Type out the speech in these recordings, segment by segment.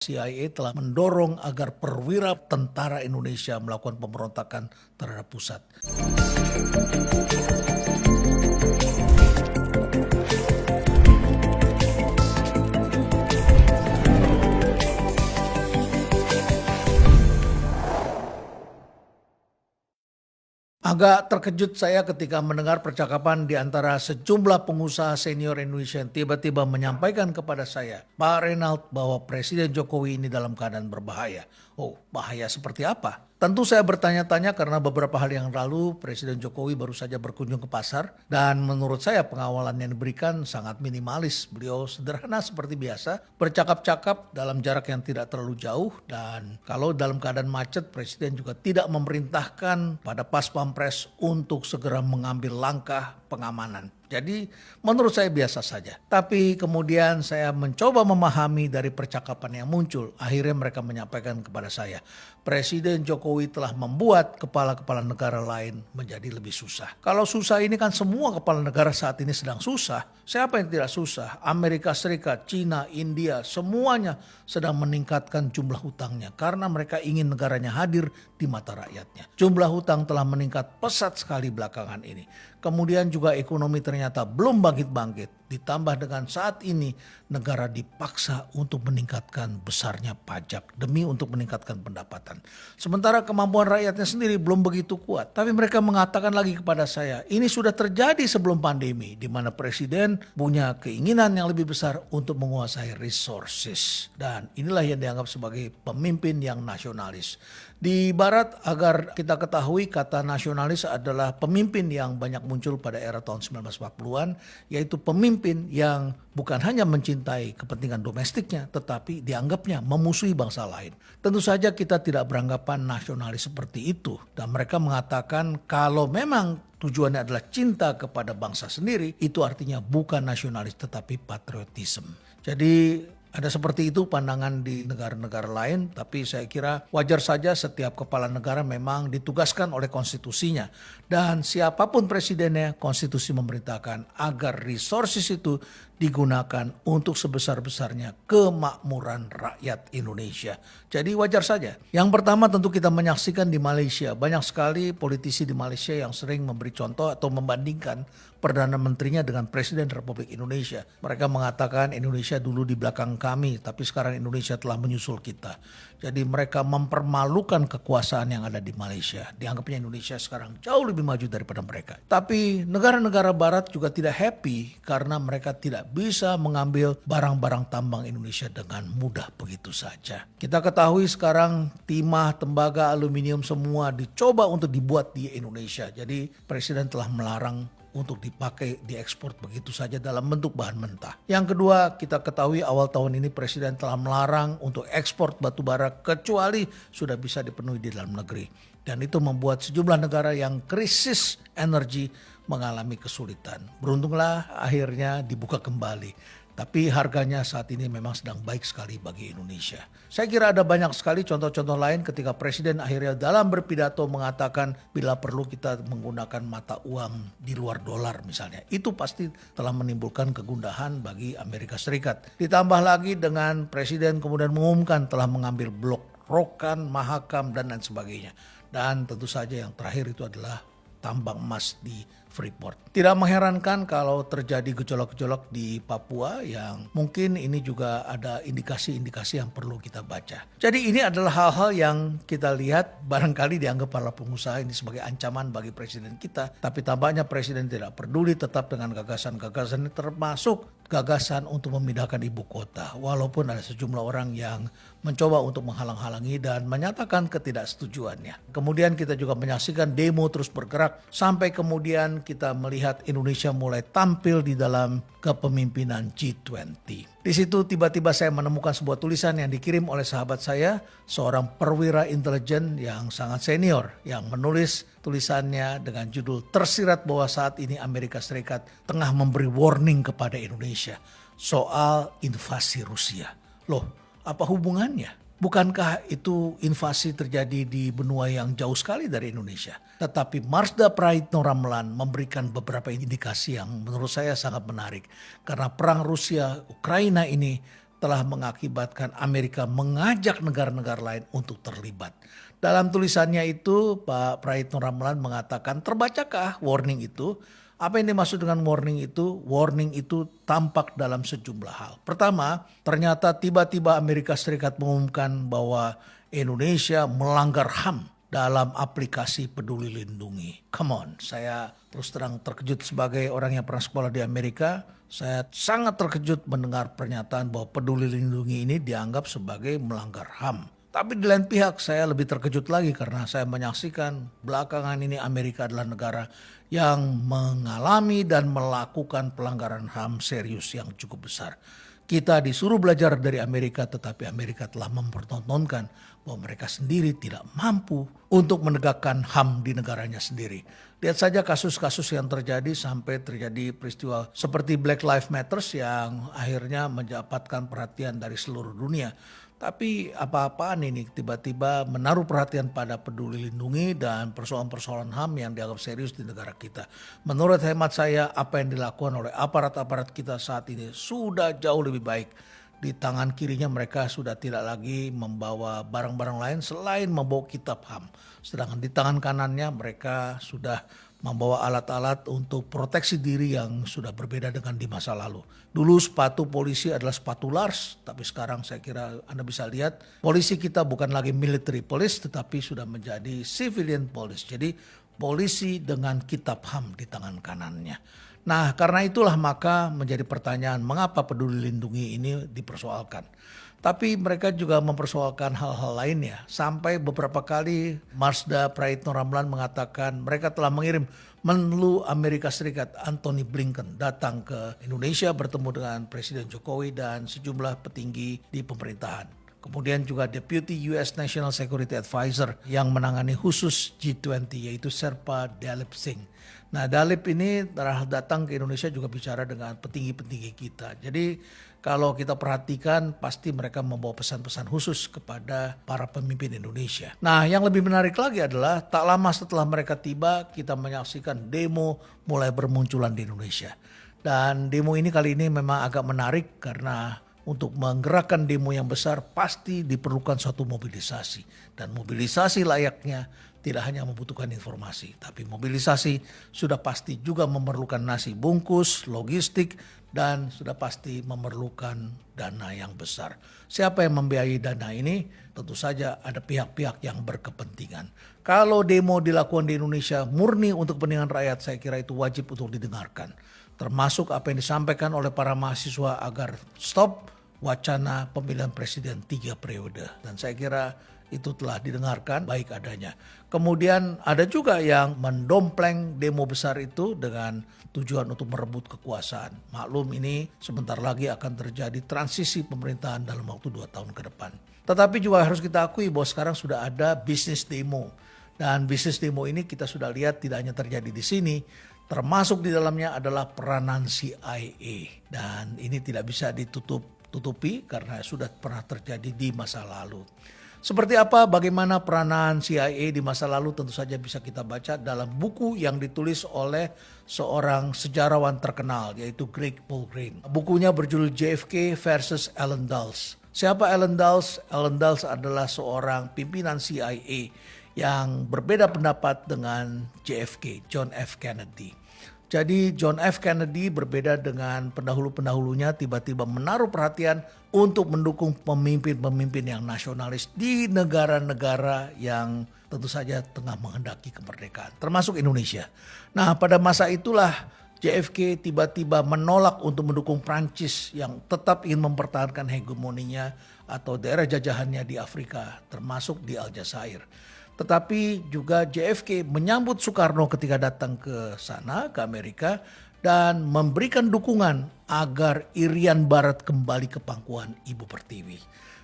CIA telah mendorong agar perwira tentara Indonesia melakukan pemberontakan terhadap pusat. Agak terkejut saya ketika mendengar percakapan di antara sejumlah pengusaha senior Indonesia yang tiba-tiba menyampaikan kepada saya, Pak Reynald, bahwa Presiden Jokowi ini dalam keadaan berbahaya. Oh, bahaya seperti apa? Tentu saya bertanya-tanya karena beberapa hari yang lalu Presiden Jokowi baru saja berkunjung ke pasar dan menurut saya pengawalan yang diberikan sangat minimalis. Beliau sederhana seperti biasa, bercakap-cakap dalam jarak yang tidak terlalu jauh dan kalau dalam keadaan macet Presiden juga tidak memerintahkan pada pas pampres untuk segera mengambil langkah pengamanan. Jadi menurut saya biasa saja. Tapi kemudian saya mencoba memahami dari percakapan yang muncul. Akhirnya mereka menyampaikan kepada saya, Presiden Jokowi telah membuat kepala-kepala negara lain menjadi lebih susah. Kalau susah ini kan semua kepala negara saat ini sedang susah. Siapa yang tidak susah? Amerika Serikat, China, India, semuanya sedang meningkatkan jumlah hutangnya. Karena mereka ingin negaranya hadir di mata rakyatnya. Jumlah hutang telah meningkat pesat sekali belakangan ini. Kemudian juga ekonomi ternyata belum bangkit-bangkit. Ditambah dengan saat ini negara dipaksa untuk meningkatkan besarnya pajak demi untuk meningkatkan pendapatan. Sementara kemampuan rakyatnya sendiri belum begitu kuat. Tapi mereka mengatakan lagi kepada saya, ini sudah terjadi sebelum pandemi di mana presiden punya keinginan yang lebih besar untuk menguasai resources. Dan inilah yang dianggap sebagai pemimpin yang nasionalis. Di barat agar kita ketahui kata nasionalis adalah pemimpin yang banyak muncul pada era tahun 1940-an, yaitu pemimpin yang bukan hanya mencintai kepentingan domestiknya tetapi dianggapnya memusuhi bangsa lain. Tentu saja kita tidak beranggapan nasionalis seperti itu dan mereka mengatakan kalau memang tujuannya adalah cinta kepada bangsa sendiri, itu artinya bukan nasionalis tetapi patriotisme. Jadi ada seperti itu pandangan di negara-negara lain, tapi saya kira wajar saja setiap kepala negara memang ditugaskan oleh konstitusinya. Dan siapapun presidennya, konstitusi memerintahkan agar resources itu digunakan untuk sebesar-besarnya kemakmuran rakyat Indonesia. Jadi wajar saja. Yang pertama tentu kita menyaksikan di Malaysia. Banyak sekali politisi di Malaysia yang sering memberi contoh atau membandingkan Perdana Menterinya dengan Presiden Republik Indonesia. Mereka mengatakan Indonesia dulu di belakang kami, tapi sekarang Indonesia telah menyusul kita. Jadi mereka mempermalukan kekuasaan yang ada di Malaysia. Dianggapnya Indonesia sekarang jauh lebih maju daripada mereka. Tapi negara-negara barat juga tidak happy karena mereka tidak bisa mengambil barang-barang tambang Indonesia dengan mudah begitu saja. Kita ketahui sekarang timah, tembaga, aluminium semua dicoba untuk dibuat di Indonesia. Jadi Presiden telah melarang untuk dipakai, diekspor begitu saja dalam bentuk bahan mentah. Yang kedua, kita ketahui awal tahun ini Presiden telah melarang untuk ekspor batu bara kecuali sudah bisa dipenuhi di dalam negeri. Dan itu membuat sejumlah negara yang krisis energi mengalami kesulitan. Beruntunglah akhirnya dibuka kembali. Tapi harganya saat ini memang sedang baik sekali bagi Indonesia. Saya kira ada banyak sekali contoh-contoh lain ketika Presiden akhirnya dalam berpidato mengatakan bila perlu kita menggunakan mata uang di luar dolar misalnya. Itu pasti telah menimbulkan kegundahan bagi Amerika Serikat. Ditambah lagi dengan Presiden kemudian mengumumkan telah mengambil blok Rokan, Mahakam dan lain sebagainya. Dan tentu saja yang terakhir itu adalah tambang emas di Freeport. Tidak mengherankan kalau terjadi gejolak-gejolak di Papua yang mungkin ini juga ada indikasi-indikasi yang perlu kita baca. Jadi ini adalah hal-hal yang kita lihat barangkali dianggap para pengusaha ini sebagai ancaman bagi presiden kita. Tapi tampaknya presiden tidak peduli tetap dengan gagasan-gagasan ini termasuk gagasan untuk memindahkan ibu kota. Walaupun ada sejumlah orang yang mencoba untuk menghalang-halangi dan menyatakan ketidaksetujuannya. Kemudian kita juga menyaksikan demo terus bergerak sampai kemudian kita melihat Indonesia mulai tampil di dalam kepemimpinan G20. Di situ tiba-tiba saya menemukan sebuah tulisan yang dikirim oleh sahabat saya, seorang perwira intelijen yang sangat senior, yang menulis tulisannya dengan judul tersirat bahwa saat ini Amerika Serikat tengah memberi warning kepada Indonesia soal invasi Rusia. Loh, apa hubungannya? Bukankah itu invasi terjadi di benua yang jauh sekali dari Indonesia? Tetapi Marsda Praitno Ramlan memberikan beberapa indikasi yang menurut saya sangat menarik. Karena perang Rusia-Ukraina ini telah mengakibatkan Amerika mengajak negara-negara lain untuk terlibat. Dalam tulisannya itu, Pak Praitno Ramalan mengatakan, terbacakah warning itu? Apa yang dimaksud dengan warning itu? Warning itu tampak dalam sejumlah hal. Pertama, ternyata tiba-tiba Amerika Serikat mengumumkan bahwa Indonesia melanggar HAM dalam aplikasi Peduli Lindungi. Come on, saya terus terang terkejut sebagai orang yang pernah sekolah di Amerika. Saya sangat terkejut mendengar pernyataan bahwa Peduli Lindungi ini dianggap sebagai melanggar HAM. Tapi di lain pihak saya lebih terkejut lagi karena saya menyaksikan belakangan ini Amerika adalah negara yang mengalami dan melakukan pelanggaran HAM serius yang cukup besar. Kita disuruh belajar dari Amerika, tetapi Amerika telah mempertontonkan bahwa mereka sendiri tidak mampu untuk menegakkan HAM di negaranya sendiri. Lihat saja kasus-kasus yang terjadi sampai terjadi peristiwa seperti Black Lives Matter yang akhirnya mendapatkan perhatian dari seluruh dunia. Tapi apa-apaan ini tiba-tiba menaruh perhatian pada Peduli Lindungi dan persoalan-persoalan HAM yang dianggap serius di negara kita. Menurut hemat saya, apa yang dilakukan oleh aparat-aparat kita saat ini sudah jauh lebih baik. Di tangan kirinya mereka sudah tidak lagi membawa barang-barang lain selain membawa kitab HAM. Sedangkan di tangan kanannya mereka sudah membawa alat-alat untuk proteksi diri yang sudah berbeda dengan di masa lalu. Dulu sepatu polisi adalah sepatu Lars, tapi sekarang saya kira Anda bisa lihat polisi kita bukan lagi military police tetapi sudah menjadi civilian police. Jadi polisi dengan kitab HAM di tangan kanannya. Nah, karena itulah maka menjadi pertanyaan mengapa Peduli Lindungi ini dipersoalkan. Tapi mereka juga mempersoalkan hal-hal lainnya. Sampai beberapa kali Marsda Praitno Ramalan mengatakan mereka telah mengirim Menlu Amerika Serikat Antony Blinken datang ke Indonesia bertemu dengan Presiden Jokowi dan sejumlah petinggi di pemerintahan. Kemudian juga Deputy US National Security Advisor yang menangani khusus G20 yaitu Sherpa Dalip Singh. Nah, Dalip ini telah datang ke Indonesia juga bicara dengan petinggi-petinggi kita. Jadi kalau kita perhatikan pasti mereka membawa pesan-pesan khusus kepada para pemimpin Indonesia. Nah, yang lebih menarik lagi adalah tak lama setelah mereka tiba kita menyaksikan demo mulai bermunculan di Indonesia. Dan demo ini kali ini memang agak menarik karena untuk menggerakkan demo yang besar pasti diperlukan suatu mobilisasi. Dan mobilisasi layaknya tidak hanya membutuhkan informasi, tapi mobilisasi sudah pasti juga memerlukan nasi bungkus, logistik, dan sudah pasti memerlukan dana yang besar. Siapa yang membiayai dana ini? Tentu saja ada pihak-pihak yang berkepentingan. Kalau demo dilakukan di Indonesia murni untuk kepentingan rakyat, saya kira itu wajib untuk didengarkan. Termasuk apa yang disampaikan oleh para mahasiswa agar stop wacana pemilihan presiden 3 periode. Dan saya kira itu telah didengarkan baik adanya. Kemudian ada juga yang mendompleng demo besar itu dengan tujuan untuk merebut kekuasaan. Maklum ini sebentar lagi akan terjadi transisi pemerintahan dalam waktu 2 tahun ke depan. Tetapi juga harus kita akui bahwa sekarang sudah ada bisnis demo. Dan bisnis demo ini kita sudah lihat tidak hanya terjadi di sini, termasuk di dalamnya adalah peranan CIA. Dan ini tidak bisa ditutupi karena sudah pernah terjadi di masa lalu. Seperti apa, bagaimana peranan CIA di masa lalu tentu saja bisa kita baca dalam buku yang ditulis oleh seorang sejarawan terkenal yaitu Greg Paul Green. Bukunya berjudul JFK versus Allen Dulles. Siapa Allen Dulles? Allen Dulles adalah seorang pimpinan CIA yang berbeda pendapat dengan JFK, John F. Kennedy. Jadi John F. Kennedy berbeda dengan pendahulu-pendahulunya tiba-tiba menaruh perhatian untuk mendukung pemimpin-pemimpin yang nasionalis di negara-negara yang tentu saja tengah menghendaki kemerdekaan, termasuk Indonesia. Nah, pada masa itulah JFK tiba-tiba menolak untuk mendukung Prancis yang tetap ingin mempertahankan hegemoninya atau daerah jajahannya di Afrika, termasuk di Aljazair. Tetapi juga JFK menyambut Soekarno ketika datang ke sana, ke Amerika, dan memberikan dukungan agar Irian Barat kembali ke pangkuan Ibu Pertiwi.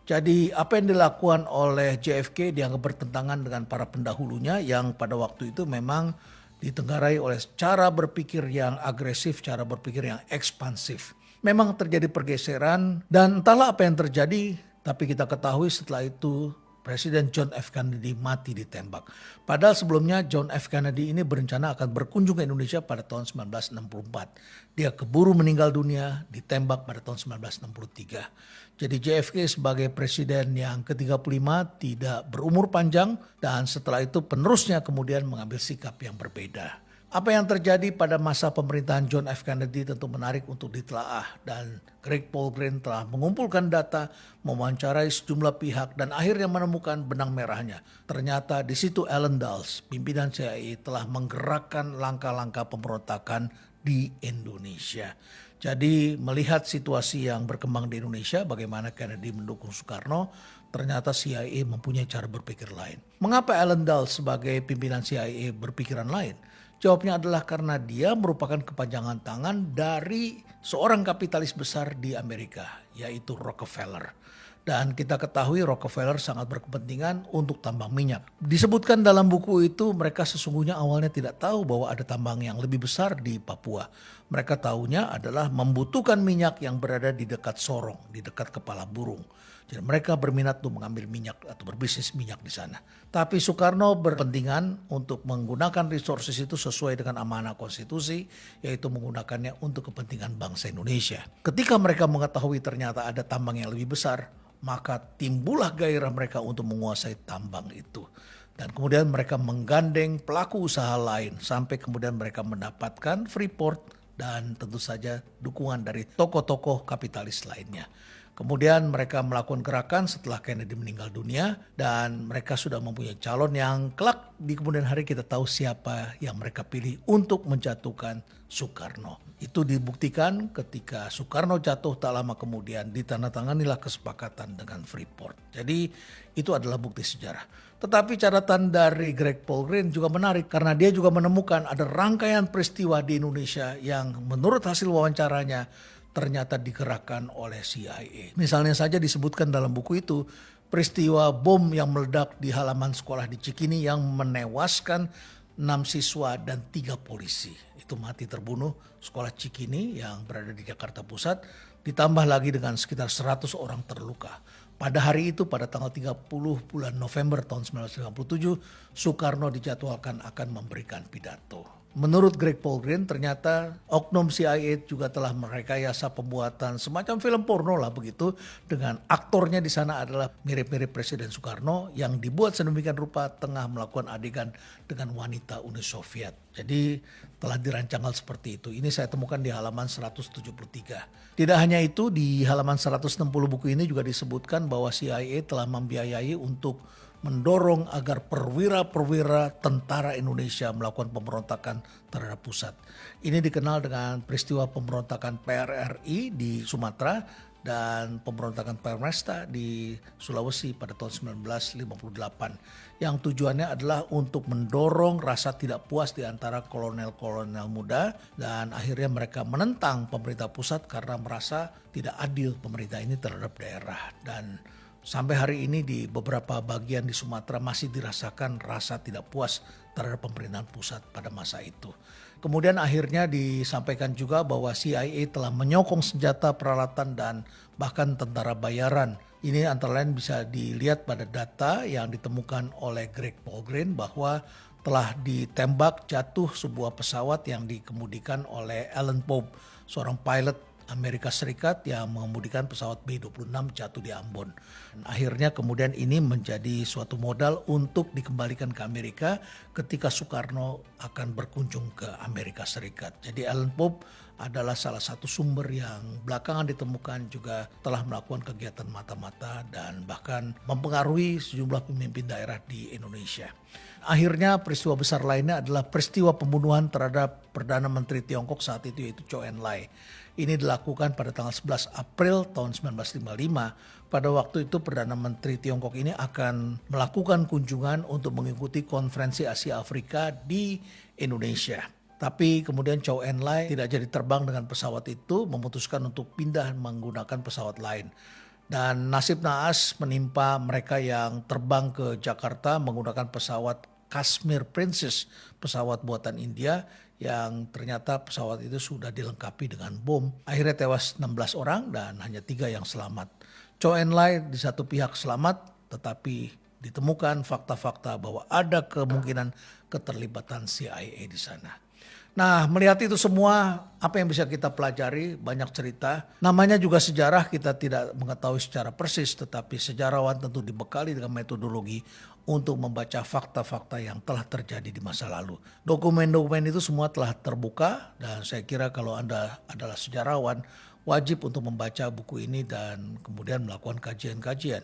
Jadi apa yang dilakukan oleh JFK dianggap bertentangan dengan para pendahulunya yang pada waktu itu memang ditenggarai oleh cara berpikir yang agresif, cara berpikir yang ekspansif. Memang terjadi pergeseran dan entahlah apa yang terjadi, tapi kita ketahui setelah itu Presiden John F. Kennedy mati ditembak. Padahal sebelumnya John F. Kennedy ini berencana akan berkunjung ke Indonesia pada tahun 1964. Dia keburu meninggal dunia, ditembak pada tahun 1963. Jadi JFK sebagai presiden yang ke-35 tidak berumur panjang dan setelah itu penerusnya kemudian mengambil sikap yang berbeda. Apa yang terjadi pada masa pemerintahan John F. Kennedy tentu menarik untuk ditelaah dan Greg Polgren telah mengumpulkan data, mewawancarai sejumlah pihak dan akhirnya menemukan benang merahnya. Ternyata di situ Allen Dulles, pimpinan CIA telah menggerakkan langkah-langkah pemberontakan di Indonesia. Jadi melihat situasi yang berkembang di Indonesia, bagaimana Kennedy mendukung Soekarno, ternyata CIA mempunyai cara berpikir lain. Mengapa Allen Dulles sebagai pimpinan CIA berpikiran lain? Jawabnya adalah karena dia merupakan kepanjangan tangan dari seorang kapitalis besar di Amerika, yaitu Rockefeller. Dan kita ketahui Rockefeller sangat berkepentingan untuk tambang minyak. Disebutkan dalam buku itu mereka sesungguhnya awalnya tidak tahu bahwa ada tambang yang lebih besar di Papua. Mereka tahunya adalah membutuhkan minyak yang berada di dekat Sorong, di dekat kepala burung. Jadi mereka berminat untuk mengambil minyak atau berbisnis minyak di sana. Tapi Soekarno berkepentingan untuk menggunakan resources itu sesuai dengan amanah konstitusi, yaitu menggunakannya untuk kepentingan bangsa Indonesia. Ketika mereka mengetahui ternyata ada tambang yang lebih besar, maka timbullah gairah mereka untuk menguasai tambang itu. Dan kemudian mereka menggandeng pelaku usaha lain sampai kemudian mereka mendapatkan Freeport dan tentu saja dukungan dari tokoh-tokoh kapitalis lainnya. Kemudian mereka melakukan gerakan setelah Kennedy meninggal dunia dan mereka sudah mempunyai calon yang kelak di kemudian hari kita tahu siapa yang mereka pilih untuk menjatuhkan Soekarno. Itu dibuktikan ketika Soekarno jatuh tak lama kemudian ditandatanganilah kesepakatan dengan Freeport. Jadi itu adalah bukti sejarah. Tetapi catatan dari Greg Polgren juga menarik karena dia juga menemukan ada rangkaian peristiwa di Indonesia yang menurut hasil wawancaranya ternyata digerakkan oleh CIA. Misalnya saja disebutkan dalam buku itu peristiwa bom yang meledak di halaman sekolah di Cikini yang menewaskan 6 siswa dan 3 polisi. Itu mati terbunuh sekolah Cikini yang berada di Jakarta Pusat, ditambah lagi dengan sekitar 100 orang terluka. Pada hari itu pada tanggal 30 bulan November tahun 1957, Soekarno dijadwalkan akan memberikan pidato. Menurut Greg Polgren ternyata oknum CIA juga telah merekayasa pembuatan semacam film porno lah begitu, dengan aktornya di sana adalah mirip-mirip Presiden Soekarno yang dibuat sedemikian rupa tengah melakukan adegan dengan wanita Uni Soviet. Jadi telah dirancang hal seperti itu. Ini saya temukan di halaman 173. Tidak hanya itu, di halaman 160 buku ini juga disebutkan bahwa CIA telah membiayai untuk mendorong agar perwira-perwira tentara Indonesia melakukan pemberontakan terhadap pusat. Ini dikenal dengan peristiwa pemberontakan PRRI di Sumatera dan pemberontakan Permesta di Sulawesi pada tahun 1958. Yang tujuannya adalah untuk mendorong rasa tidak puas di antara kolonel-kolonel muda dan akhirnya mereka menentang pemerintah pusat karena merasa tidak adil pemerintah ini terhadap daerah. Dan sampai hari ini di beberapa bagian di Sumatera masih dirasakan rasa tidak puas terhadap pemerintahan pusat pada masa itu. Kemudian akhirnya disampaikan juga bahwa CIA telah menyokong senjata, peralatan dan bahkan tentara bayaran. Ini antara lain bisa dilihat pada data yang ditemukan oleh Greg Polgren bahwa telah ditembak jatuh sebuah pesawat yang dikemudikan oleh Alan Pope, seorang pilot Amerika Serikat yang mengemudikan pesawat B-26 jatuh di Ambon. Akhirnya kemudian ini menjadi suatu modal untuk dikembalikan ke Amerika ketika Soekarno akan berkunjung ke Amerika Serikat. Jadi Alan Pope adalah salah satu sumber yang belakangan ditemukan juga telah melakukan kegiatan mata-mata dan bahkan mempengaruhi sejumlah pemimpin daerah di Indonesia. Akhirnya peristiwa besar lainnya adalah peristiwa pembunuhan terhadap Perdana Menteri Tiongkok saat itu yaitu Zhou Enlai. Ini dilakukan pada tanggal 11 April tahun 1955. Pada waktu itu Perdana Menteri Tiongkok ini akan melakukan kunjungan untuk mengikuti konferensi Asia Afrika di Indonesia. Tapi kemudian Zhou Enlai tidak jadi terbang dengan pesawat itu, memutuskan untuk pindah menggunakan pesawat lain. Dan nasib naas menimpa mereka yang terbang ke Jakarta menggunakan pesawat Kashmir Princess, pesawat buatan India yang ternyata pesawat itu sudah dilengkapi dengan bom. Akhirnya tewas 16 orang dan hanya 3 yang selamat. Zhou Enlai di satu pihak selamat tetapi ditemukan fakta-fakta bahwa ada kemungkinan keterlibatan CIA di sana. Nah, melihat itu semua, apa yang bisa kita pelajari? Banyak cerita. Namanya juga sejarah, kita tidak mengetahui secara persis, tetapi sejarawan tentu dibekali dengan metodologi untuk membaca fakta-fakta yang telah terjadi di masa lalu. Dokumen-dokumen itu semua telah terbuka, dan saya kira kalau Anda adalah sejarawan, wajib untuk membaca buku ini dan kemudian melakukan kajian-kajian.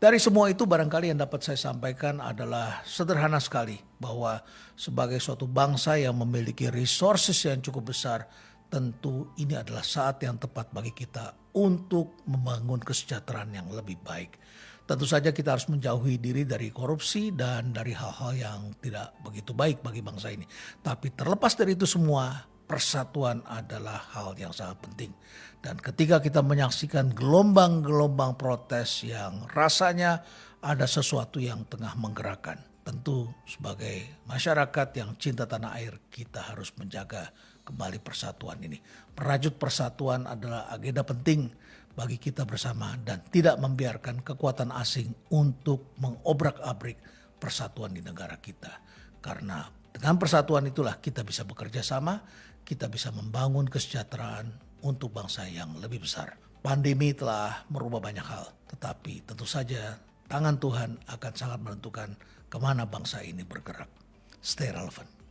Dari semua itu barangkali yang dapat saya sampaikan adalah sederhana sekali, bahwa sebagai suatu bangsa yang memiliki resources yang cukup besar, tentu ini adalah saat yang tepat bagi kita untuk membangun kesejahteraan yang lebih baik. Tentu saja kita harus menjauhi diri dari korupsi dan dari hal-hal yang tidak begitu baik bagi bangsa ini. Tapi terlepas dari itu semua, persatuan adalah hal yang sangat penting. Dan ketika kita menyaksikan gelombang-gelombang protes yang rasanya ada sesuatu yang tengah menggerakkan, tentu sebagai masyarakat yang cinta tanah air, kita harus menjaga kembali persatuan ini. Merajut persatuan adalah agenda penting bagi kita bersama dan tidak membiarkan kekuatan asing untuk mengobrak-abrik persatuan di negara kita. Karena dengan persatuan itulah kita bisa bekerja sama, kita bisa membangun kesejahteraan untuk bangsa yang lebih besar. Pandemi telah merubah banyak hal, tetapi tentu saja tangan Tuhan akan sangat menentukan kemana bangsa ini bergerak. Stay relevant.